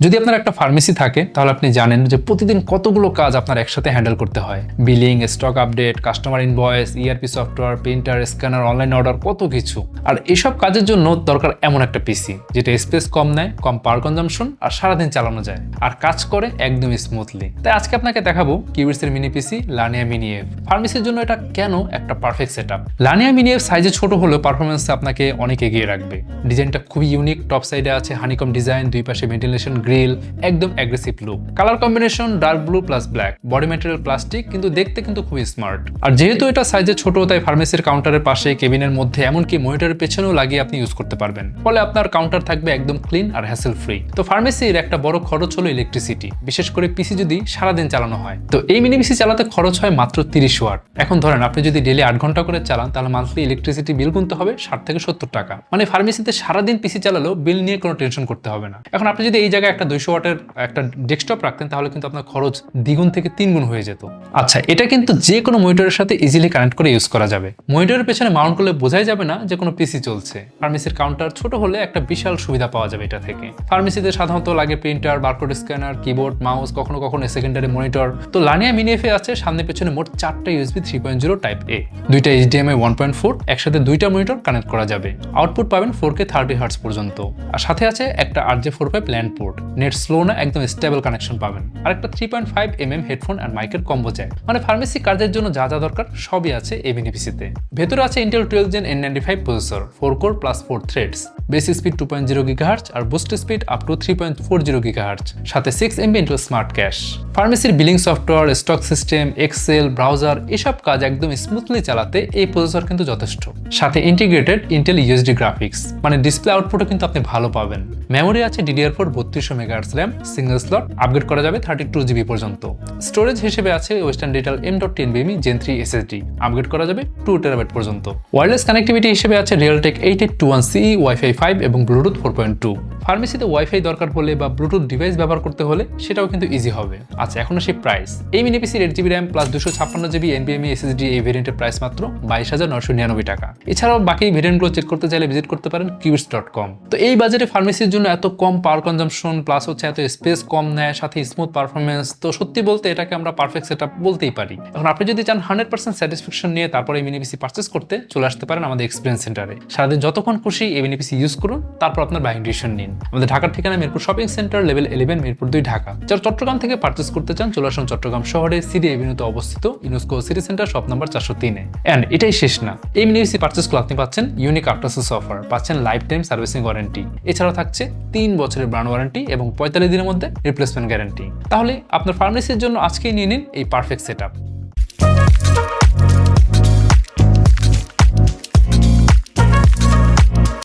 যদি আপনার একটা ফার্মেসি থাকে তাহলে আপনি জানেন যে প্রতিদিন কতগুলো কাজ আপনার একসাথে হ্যান্ডেল করতে হয়। Billing, stock update, customer invoice, ERP software, printer, scanner, online order, কত কিছু। আর এসব কাজের জন্য দরকার এমন একটা পিসি যেটা স্পেস কম নেয়, কম পাওয়ার কনজাম্পশন আর সারাদিন চালানো যায় আর কাজ করে একদম স্মুথলি। তাই আজকে আপনাকে দেখাবো কিউবিটস এর মিনি পিসি লানিয়া মিনি এফ। ফার্মেসির জন্য এটা কেন একটা পারফেক্ট সেটআপ। লানিয়া মিনি এফ সাইজে ছোট হলেও পারফরমেন্সে আপনাকে অনেক এগিয়ে রাখবে। ডিজাইনটা খুবই ইউনিক, টপ সাইডে আছে হানিকম ডিজাইন, দুই পাশে ভেন্টিলেশন গ্রিল, একদম aggressive look. Colour combination dark blue plus black, body material plastic, কিন্তু দেখতে কিন্তু খুবই স্মার্ট। আর যেহেতু এটা সাইজে ছোট তাই ফার্মেসির কাউন্টারের পাশে, কেবিনের মধ্যে, এমনকি মনিটরের পেছনেও লাগিয়ে আপনি ইউজ করতে পারবেন। ফলে আপনার কাউন্টার থাকবে একদম ক্লিন আর হ্যাসেল ফ্রি। তো ফার্মেসির একটা বড় খরচ হলো ইলেকট্রিসিটি, বিশেষ করে পিসি যদি সারাদিন চালানো হয়। তো এই মিনি পিসি চালাতে খরচ হয় মাত্র 30 ওয়াট। এখন ধরেন আপনি যদি ডেলি 8 ঘন্টা করে চালান তাহলে মান্থলি ইলেকট্রিসিটি বিল গুনতে হবে 60 থেকে 70 টাকা। মানে ফার্মেসিতে সারাদিন পিসি চালালেও বিল নিয়ে কোনো টেনশন করতে হবে না। এখন আপনি যদি এই জায়গায় একটা 200 ওয়াটের একটা ডেস্কটপ রাখতেন তাহলে কিন্তু আপনার খরচ দ্বিগুণ থেকে 3 গুণ হয়ে যেত। আচ্ছা, এটা কিন্তু যে কোনো মনিটরের সাথে ইজিলি কানেক্ট করে ইউজ করা যাবে। মনিটরের পেছনে মাউন্ট করলে বোঝাই যাবে না যে কোনো পিসি চলছে। ফার্মেসির কাউন্টার ছোট হলে একটা বিশাল সুবিধা পাওয়া যাবে এটা থেকে। ফার্মেসিতে সাধারণত লাগে printer, barcode scanner, keyboard, mouse, কখনো কখনো সেকেন্ডারি মনিটর। তো লানিয়া মিনি এফে আছে সামনে পেছনে মোট 4টা ইউএসবি 3.0 টাইপ এ, 2টা HDMI 1.4, একসাথে 2টা মনিটর কানেক্ট করা যাবে। আউটপুট পাবেন 4K 30 হার্টজ পর্যন্ত। আর সাথে আছে একটা RJ45 land port, net slow না, একদম স্টেবল কানেকশন পাবেন। আর একটা 3.5mm হেডফোন আর মাইকের কম্বো জ্যাক। মানে ফার্মেসি কাজের জন্য যা যা দরকার সবই আছে এই মিনি পিসিতে। ভেতরে আছে Intel 12 Gen N95 processor, 4 core plus 4 threads, base speed 2.0 GHz আর boost speed up to 3.40 GHz, সাথে 6MB ইন্টেল স্মার্ট ক্যাশ। ফার্মেসির billing software, stock system, Excel, browser, এসব কাজ একদম স্মুথলি চালাতে এই প্রসেসর কিন্তু যথেষ্ট। সাথে ইন্টিগ্রেটেড ইন্টেল USD গ্রাফিক্স, মানে ডিসপ্লে আউটপুটও কিন্তু আপনি ভালো পাবেন। মেমোরি আছে DDR4 3200 MHz RAM, single slot, upgrade করা যাবে 32GB পর্যন্ত। স্টোরেজ হিসেবে আছে western digital M.10 Gen 3 SSD, upgrade করা যাবে 2TB পর্যন্ত। ওয়্যারলেস কানেক্টিভিটি হিসেবে আছে Realtek 8821CE, Wi-Fi 5 এবং ব্লুটুথ 4.2। ফার্মেসিতে ওয়াইফাই দরকার হলে বা ব্লুটুথ ডিভাইস ব্যবহার করতে হলে সেটাও কিন্তু ইজি হবে। আচ্ছা, এখন আসি প্রাইস। এই মিনি পিসির 8GB RAM plus 256GB NVMe SSD এই ভেরিয়েন্টের প্রাইস মাত্র 22,999 টাকা। এছাড়াও বাকি ভেরিয়েন্টগুলো চেক করতে চাইলে ভিজিট করতে পারেন qubits.com। তো এই বাজেটে ফার্মেসির জন্য এত কম পাওয়ার কনজাম্পশন প্লাস হচ্ছে এত স্পেস কম নেয়, সাথে স্মুথ পারফরমেন্স, তো সত্যি বলতে এটাকে আমরা পারফেক্ট সেটআপ বলতেই পারি। এখন আপনি যদি চান 100% স্যাটিসফ্যাকশন নিয়ে তারপরে এই মিনি পিসি পারচেস করতে, চলে আসতে পারেন আমাদের এক্সপিরিয়েন্স সেন্টারে। সারাদিন যতক্ষণ খুশি এই মিনি পিসি ইউজ করুন, তারপর আপনার বাইং ডিসিশন নিন। আমাদের ঢাকার ঠিকানা Mirpur shopping centre, level 11, Mirpur 2 Dhaka. যারা চট্টগ্রাম থেকে পারচেস করতে চান চলে আসুন চট্টগ্রাম শহরে সিডি এভিনিউতে অবস্থিত UNESCO city centre shop number 403-এ। এন্ড এটাই শেষ না, এই মিনি পিসি পারচেস করলে আপনি পাচ্ছেন ইউনিক আফটার সেলস অফার, পাচ্ছেন লাইফ টাইম সার্ভিসিং ওয়ারেন্টি, এছাড়াও থাকছে 3 বছরের ব্র্যান্ড ওয়ারেন্টি এবং 45 দিনের মধ্যে রিপ্লেসমেন্ট গ্যারান্টি। তাহলে আপনার ফার্মেসির জন্য আজকেই নিয়ে নিন এই পারফেক্ট সেটআপ।